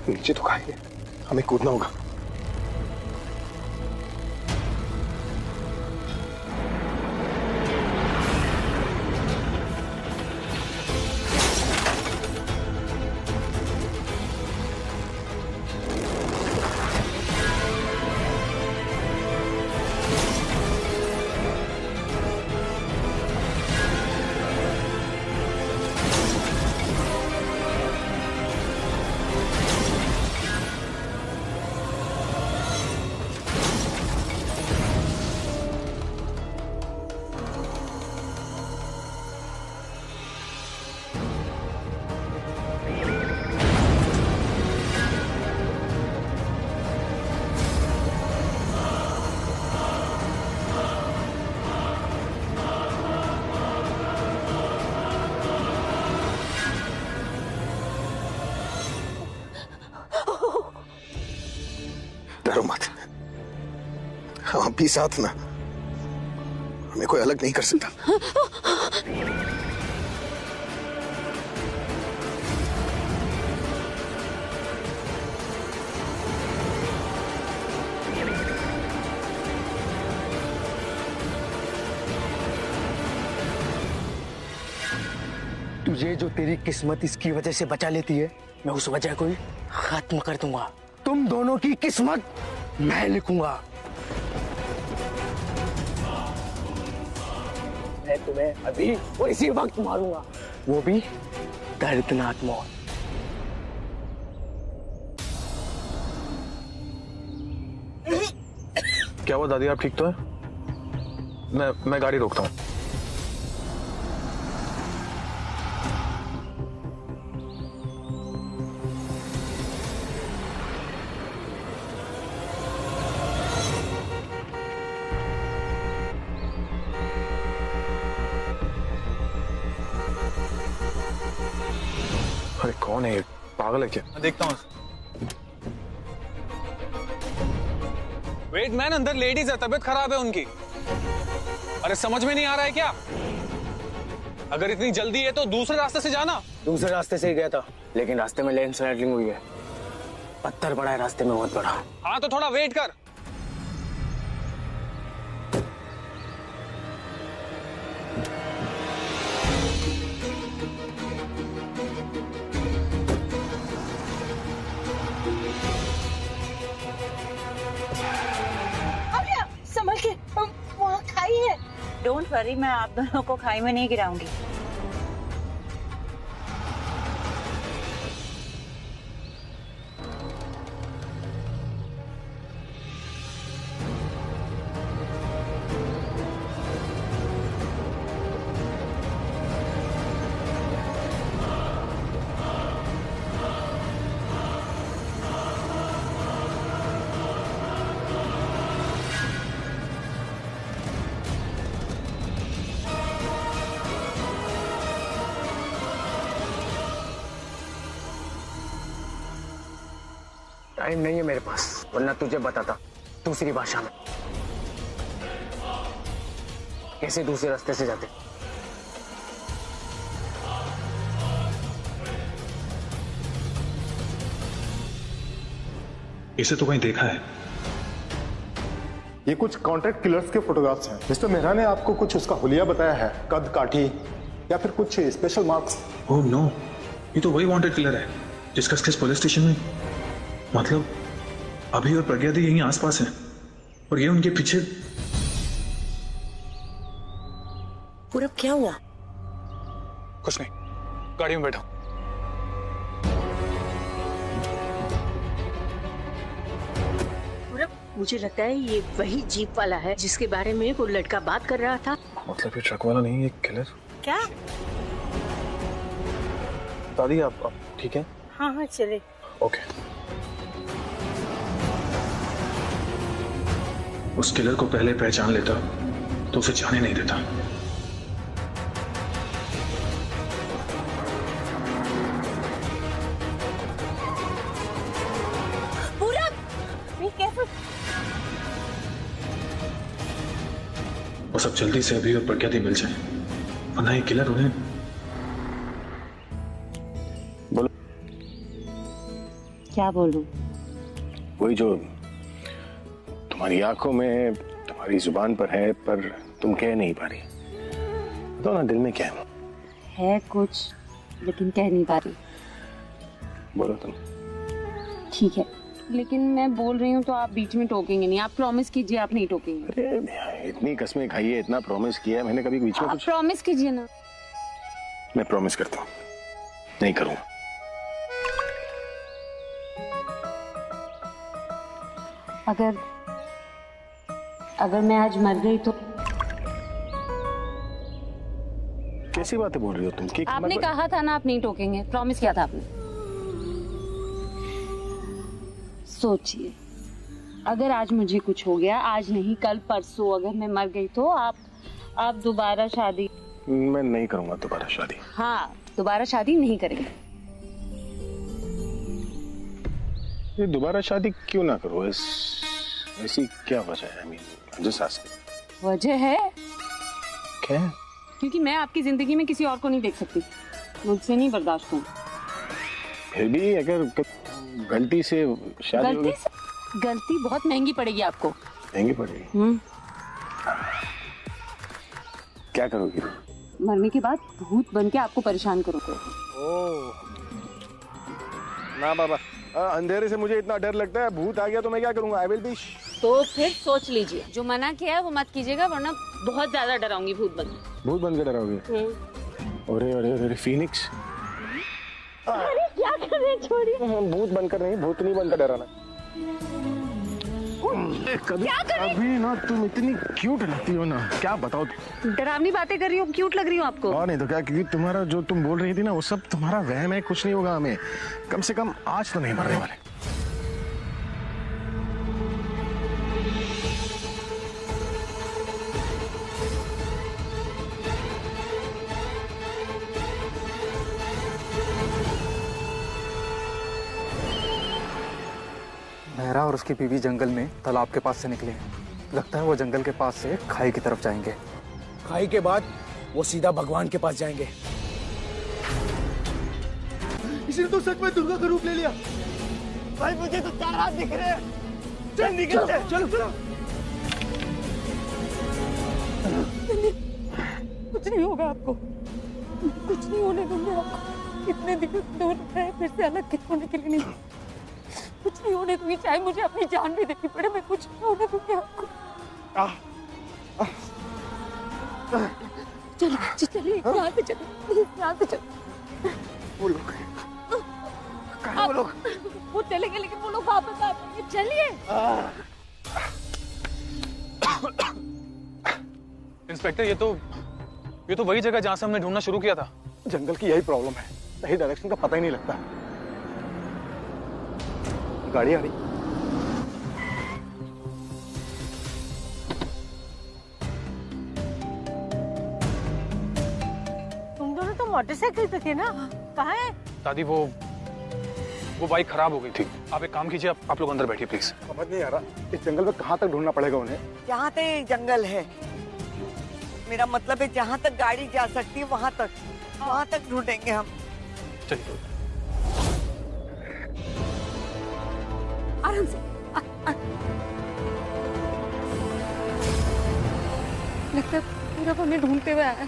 नीचे तो खाएंगे, हमें कूदना होगा। डरो मत, हम भी साथ ना, हमें कोई अलग नहीं कर सकता। तुझे जो तेरी किस्मत इसकी वजह से बचा लेती है, मैं उस वजह को ही खत्म कर दूंगा। तुम दोनों की किस्मत मैं लिखूंगा। मैं तुम्हें अभी और इसी वक्त मारूंगा, वो भी दर्दनाक मौत। क्या हुआ दादी, आप ठीक तो है? मैं गाड़ी रोकता हूँ। अरे कौन है ये, पागल है क्या? मैं देखता हूँ। वेट मैन, अंदर लेडीज है, तबीयत खराब है उनकी। अरे समझ में नहीं आ रहा है क्या? अगर इतनी जल्दी है तो दूसरे रास्ते से जाना। दूसरे रास्ते से ही गया था, लेकिन रास्ते में लैंडस्लाइडिंग हुई है, पत्थर पड़ा है रास्ते में, बहुत बड़ा। हाँ तो थोड़ा वेट कर। संभल के, वहाँ खाई है। डोंट वरी, मैं आप दोनों को खाई में नहीं गिराऊंगी। टाइम नहीं है मेरे पास, वरना तुझे बताता दूसरी भाषा में कैसे दूसरे रास्ते से जाते। इसे तो कहीं देखा है। ये कुछ कॉन्ट्रैक्ट किलर्स के फोटोग्राफ्स हैं। मिस्टर मेहरा ने आपको कुछ उसका हुलिया बताया है, कद काठी या फिर कुछ स्पेशल मार्क्स? ओह नो, ये तो वही वांटेड किलर है जिसका केस पुलिस स्टेशन में। मतलब अभी और प्रज्ञा दी यहीं आसपास है और ये उनके पीछे। पूरब क्या हुआ? कुछ नहीं, गाड़ी में बैठो। पूरब, मुझे लगता है ये वही जीप वाला है जिसके बारे में वो लड़का बात कर रहा था। मतलब ये ट्रक वाला नहीं, ये किलर। क्या? दादी आप ठीक है? हाँ हाँ चले। ओके। उस किलर को पहले पहचान लेता तो उसे जाने नहीं देता। वो सब जल्दी से अभी और प्रज्ञा दी मिल जाए, वरना ये किलर उन्हें। बोलो। क्या बोलूं? वही जो तुम्हारी आंखों में, तुम्हारी जुबान पर है, पर तुम कह नहीं पा रही। बताओ ना, दिल में क्या है कुछ, लेकिन कह नहीं पा रही। बोलो तुम। ठीक है, लेकिन मैं बोल रही हूँ तो आप बीच में टोकेंगे नहीं। आप प्रॉमिस कीजिए आप नहीं टोकेंगे। अरे इतनी कसमें खाई है, इतना प्रॉमिस किया है मैंने, कभी बीच में आप कुछ। प्रॉमिस कीजिए ना। मैं प्रॉमिस करता हूँ नहीं करूँगा। अगर मैं आज मर गई तो? कैसी बातें बोल रही हो तुम? आपने कहा था ना आप नहीं टोकेंगे, प्रॉमिस किया था आपने। सोचिए, अगर आज मुझे कुछ हो गया, आज नहीं कल परसों अगर मैं मर गई तो आप दोबारा शादी? मैं नहीं करूंगा दोबारा शादी। हाँ, दोबारा शादी नहीं करेंगे। ये दोबारा शादी क्यों ना करो? ऐसी क्या वजह है? Just asking. वजह है क्या? क्योंकि मैं आपकी जिंदगी में किसी और को नहीं देख सकती, मुझसे नहीं बर्दाश्त हूँ। फिर भी अगर गलती से शादी गलती बहुत महंगी पड़ेगी आपको। महंगी पड़ेगी? क्या करोगी? मरने के बाद भूत बन के आपको परेशान करोगे। ओह ना बाबा, अंधेरे से मुझे इतना डर लगता है, भूत आ गया तो मैं क्या करूंगा? I will be. तो फिर सोच लीजिए, जो मना किया है वो मत कीजिएगा, वरना बहुत ज्यादा डराऊंगी भूत बन। भूत बन के डराओगे? अरे अरे अरे फिनिक्स, अरे क्या कर रहे हैं? छोड़िए। भूत बनकर नहीं, भूतनी बनकर डराना। कभी ना तुम इतनी क्यूट लगती हो ना, क्या बताओ। डरावनी बातें कर रही हूँ, क्यूट लग रही हूँ आपको। और नहीं तो क्या, क्योंकि तुम्हारा जो तुम बोल रही थी ना वो सब तुम्हारा वहम है, कुछ नहीं होगा हमें। कम से कम आज तो नहीं मरने वाले। मेहरा और उसकी बीवी जंगल में तालाब के पास से निकले हैं। लगता है वो जंगल के पास से खाई की तरफ जाएंगे। खाई के बाद वो सीधा भगवान के पास जाएंगे। इसने तो सच में दुर्गा का रूप ले लिया। भाई मुझे तो 4 हाथ दिख रहे हैं। चल निकलते हैं। चलो चलो। कुछ नहीं होगा आपको, कुछ नहीं होने दूंगे आपको। इतने दिन दूर रहे, फिर से अलग होने के लिए नहीं, कुछ नहीं होने दूंगी। चाहे मुझे अपनी जान भी देनी पड़े, मैं कुछ नहीं होने दूंगी आपको। चलिए यहाँ से चलो, प्लीज यहाँ से चलो। वो लोग वो लोग वो चलेंगे, लेकिन वो लोग वापस आ जाएंगे। चलिए। इंस्पेक्टर, ये तो वही जगह जहां से हमने ढूंढना शुरू किया था। जंगल की यही प्रॉब्लम है, सही डायरेक्शन का पता ही नहीं लगता। गाड़ी आ रही। तुम दोनों तो मोटरसाइकिल पे थे ना, कहाँ है? दादी वो वो बाइक खराब हो गई थी। आप एक काम कीजिए, आप लोग अंदर बैठिए प्लीज। समझ नहीं आ रहा इस जंगल में कहाँ तक ढूंढना पड़ेगा उन्हें। जहाँ तक जंगल है, मेरा मतलब है जहाँ तक गाड़ी जा सकती है वहाँ तक ढूंढेंगे हम। चलिए आराम से। लगता है पूरा हमें ढूंढते हुए आया है।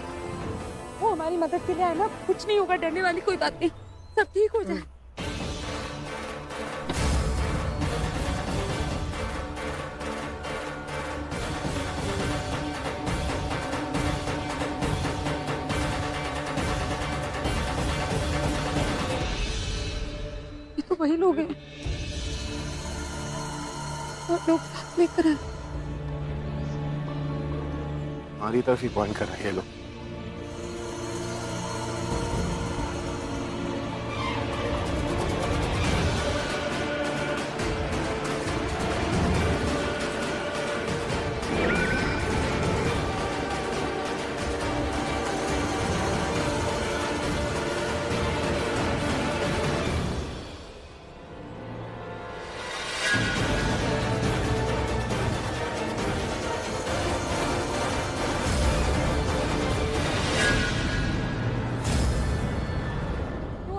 वो हमारी मदद के लिए आया ना, कुछ नहीं होगा, डरने वाली कोई बात नहीं, सब ठीक हो जाए। ये तो वही लोग हैं, और लोग साथ लेकर आए। हमारी तरफ ही पॉइंट कर रहे हैं लोग।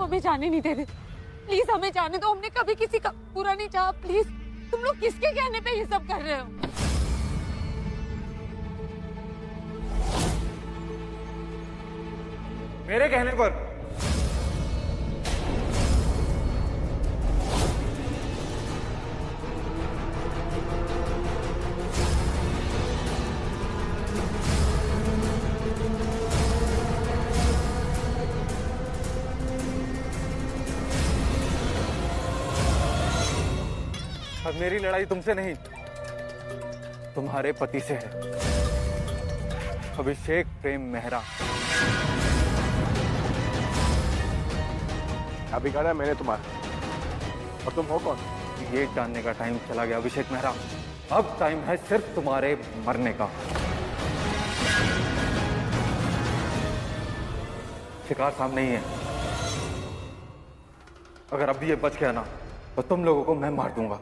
हमें जाने नहीं दे रहे, प्लीज हमें जाने दो। हमने कभी किसी का बुरा नहीं चाहा, प्लीज। तुम लोग किसके कहने पे ये सब कर रहे हो? मेरे कहने पर। अब मेरी लड़ाई तुमसे नहीं, तुम्हारे पति से है, अभिषेक प्रेम मेहरा। अभी बिगाड़ा मैंने तुम्हारा, और तुम हो कौन? ये जानने का टाइम चला गया अभिषेक मेहरा। अब टाइम है सिर्फ तुम्हारे मरने का। शिकार सामने ही है, अगर अब भी ये बच गया ना तो तुम लोगों को मैं मार दूंगा।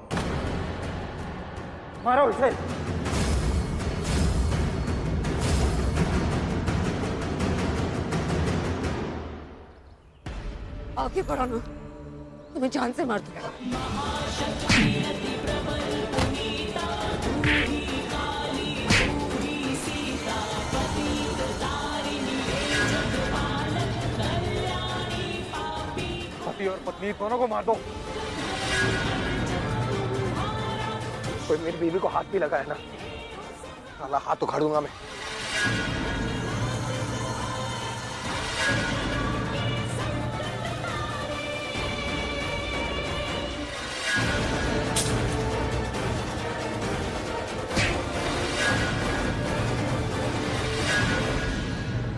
मारो इसे। आगे बढ़ो ना, तुम्हें जान से मार दूंगा। पति और पत्नी दोनों को मार दो। कोई मेरी बीवी को हाथ भी लगाया ना, साला हाथ उखाड़ दूंगा मैं।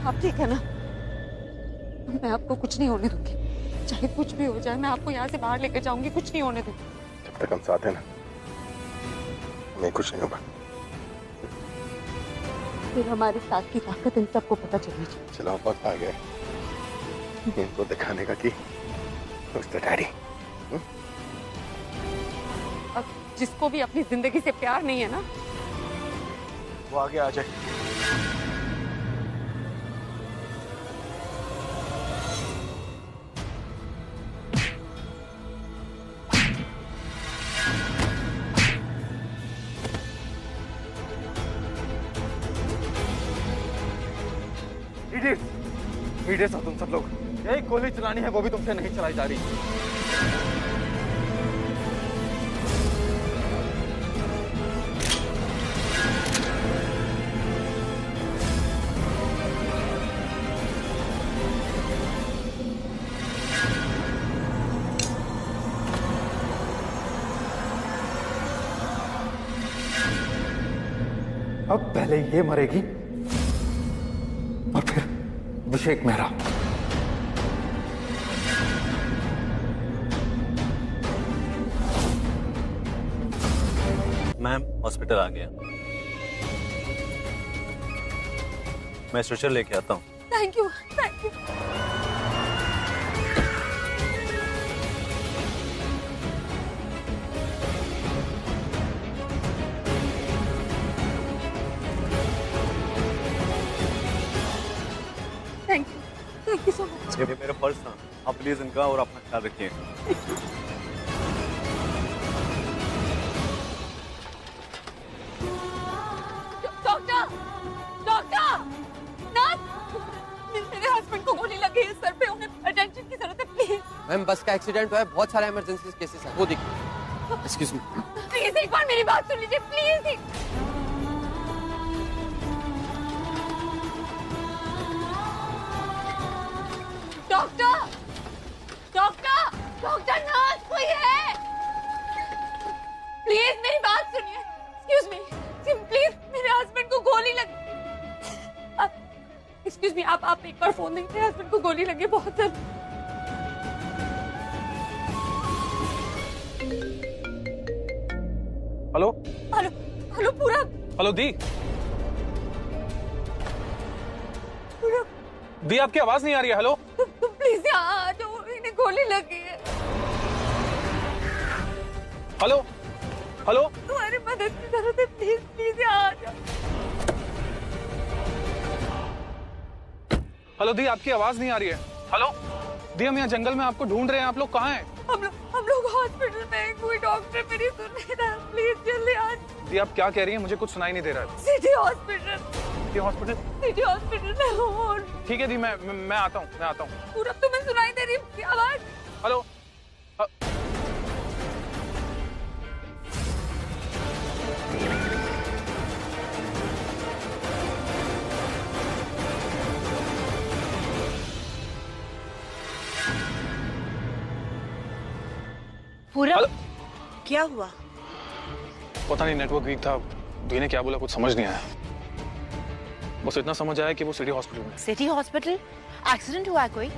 आप ठीक है ना? मैं आपको कुछ नहीं होने दूंगी, चाहे कुछ भी हो जाए। मैं आपको यहाँ से बाहर लेकर जाऊंगी, कुछ नहीं होने दूंगी। जब तक हम साथ हैं ना, हमें कुछ नहीं होगा। फिर हमारे साथ की ताकत इन सबको पता चलनी चाहिए। चलो वक्त आ गया इनको दिखाने का कि डैडी। अब जिसको भी अपनी जिंदगी से प्यार नहीं है ना, वो आगे आ जाए। इडियट्स हो तुम सब लोग। यही गोली चलानी है, वो भी तुमसे नहीं चलाई जा रही। अब पहले ये मरेगी और फिर अभिषेक मेहरा। मैम हॉस्पिटल आ गया, मैं स्ट्रेचर लेके आता हूँ। Thank you, thank you. Thank you so much. ये मेरा पर्स था, आप प्लीज इनका और अपना ख्याल रखिए। डॉक्टर, डॉक्टर, नाथ, मेरे हस्बैंड को गोली लगी है सर पे, उन्हें अटेंशन की जरूरत है प्लीज। मैम बस का एक्सीडेंट हुआ है, बहुत सारा इमरजेंसी केसेस है, वो देखिए। Excuse me. प्लीज एक बार मेरी बात सुन लीजिए please. Doctor, doctor, doctor, nurse कोई है? प्लीज मेरी बात सुनिए। एक्सक्यूज मी, प्लीज मेरे हस्बैंड को गोली लगी। एक्सक्यूज मी, आप एक बार फोन देंगे, मेरे हस्बैंड को गोली लगी बहुत जल्द। हेलो हेलो, हेलो पूरब। हेलो दी, दी आपकी आवाज नहीं आ रही है। हेलो प्लीज यहाँ आ जाओ, इन्हें गोली लगी है। हेलो हेलो, तुम्हारी मदद की जरूरत है, प्लीज प्लीज यहाँ आ जाओ। हेलो दी, आपकी आवाज नहीं आ रही है। हेलो दी, हम यहाँ जंगल में आपको ढूंढ रहे हैं, आप लोग कहाँ हैं? हम लोग हॉस्पिटल में हैं, कोई डॉक्टर मेरी सुन नहीं रहा, प्लीज जल्दी आ जाओ। दी आप क्या कह रही हैं? मुझे कुछ सुनाई नहीं दे रहा है। City hospital, city hospital, city hospital में हूँ। ठीक है दी, मैं आता हूँ। पूरब तुम्हें सुनाई दे रही है आवाज? हेलो पूरब, क्या हुआ? पता नहीं, नेटवर्क वीक था। दी ने क्या बोला कुछ समझ नहीं आया, बस इतना समझ आया कि वो सिटी हॉस्पिटल में। City hospital? एक्सीडेंट हुआ है कोई?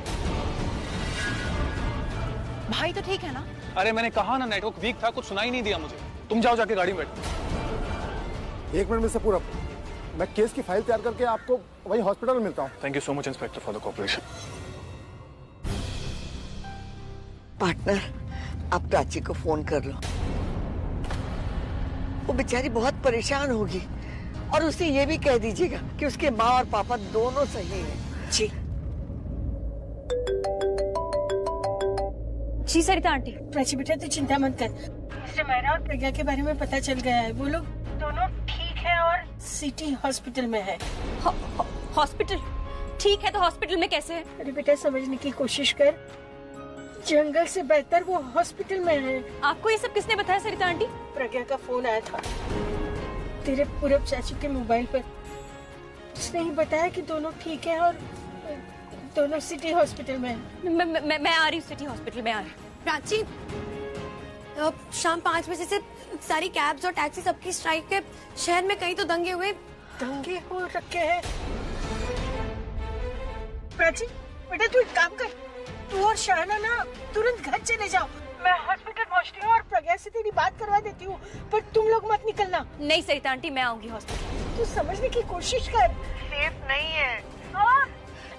भाई तो ठीक है ना? अरे मैंने कहा ना, नेटवर्क वीक था, कुछ सुनाई नहीं दिया मुझे। तुम जाओ जाके गाड़ी में बैठो। 1 मिनट में से पूरा, मैं केस की फाइल तैयार करके आपको वही हॉस्पिटल में मिलता हूँ। Thank you so much inspector for the cooperation. Partner, आप प्राची को फोन कर लो, वो बेचारी बहुत परेशान होगी, और उसे ये भी कह दीजिएगा कि उसके माँ और पापा दोनों सही हैं। जी जी सरिता आंटी। प्राची बेटा तू चिंता मत कर, मुझे मेरा और प्रज्ञा के बारे में पता चल गया है, वो लोग दोनों ठीक है और सिटी हॉस्पिटल में है। हॉस्पिटल? ठीक है तो हॉस्पिटल में कैसे है? अरे बेटा समझने की कोशिश कर, जंगल से बेहतर वो हॉस्पिटल में है। आपको ये सब किसने बताया सरिता आंटी? प्रज्ञा का फोन आया था तेरे पूरब चाचू के मोबाइल पर, उसने ही बताया कि दोनों ठीक है और दोनों सिटी हॉस्पिटल में है। मैं आ रही हूँ सिटी हॉस्पिटल में आ रही हूँ। प्राची, शाम 5 बजे से सारी कैब्स और टैक्सी सबकी स्ट्राइक है, शहर में कहीं तो दंगे हुए। दंगे हो रखे हैं? प्राची बेटा तू एक काम कर, तू और शाहना ना तुरंत घर चले जाओ, मैं हॉस्पिटल पहुंचती हूँ और प्रज्ञा से तेरी बात करवा देती हूँ, पर तुम लोग मत निकलना। नहीं सरिता आंटी, मैं आऊंगी हॉस्पिटल। तू समझने की कोशिश कर, सेफ नहीं है।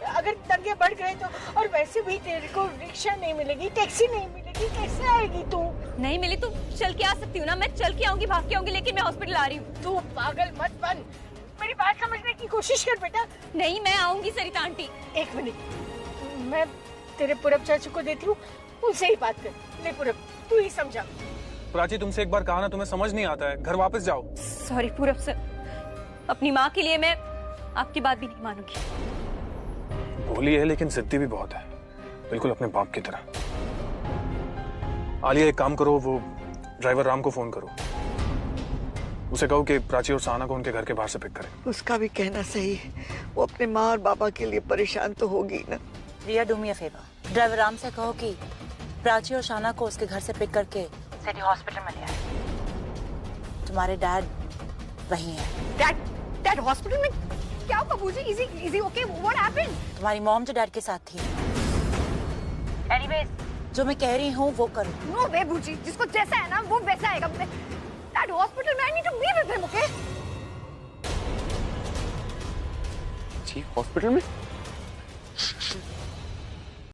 अगर दंगे बढ़ गए तो, और वैसे भी तेरे को रिक्शा नहीं मिलेगी, टैक्सी नहीं मिलेगी, कैसे आएगी तू? नहीं मिली तो चल के आ सकती हूँ ना, मैं चल के आऊंगी, भाग के आऊंगी, लेकिन मैं हॉस्पिटल आ रही हूँ। तू पागल मत बन, मेरी बात समझने की कोशिश कर बेटा। नहीं मैं आऊंगी सरिता आंटी। 1 मिनट, मैं तेरे पूरब चाचू को देती हूँ, उनसे ही बात कर। ले पूरब, तू ही समझा। प्राची तुमसे एक बार कहा ना, तुम्हें समझ नहीं आता है, घर वापस जाओ। सॉरी पूरब सर, अपनी माँ के लिए मैं आपकी बात भी नहीं मानूंगी। भोली है लेकिन जिद्दी भी बहुत है, बिल्कुल अपने बाप की तरह। आलिया एक काम करो, वो ड्राइवर राम को फोन करो, उसे कहो कि प्राची और साना को उनके घर के बाहर से पिक करे। उसका भी कहना सही है, वो अपने माँ और बाबा के लिए परेशान तो होगी ना। Riya do me a favour, driver Ram से कहो कि प्राची और शाना को उसके घर से पिक करके सिटी हॉस्पिटल में ले आए। तुम्हारे डैड वही हैं। डैड हॉस्पिटल में? क्या हुआ बूजी? Easy okay, what happened? तुम्हारी मॉम जो डैड के साथ थी। एनीवेज, जो मैं कह रही हूँ वो करो। नो वे बूजी, जिसको जैसा है ना वो वैसा आएगा। डैड हॉस्पिटल में, I need to be with him, okay? जी हॉस्पिटल में?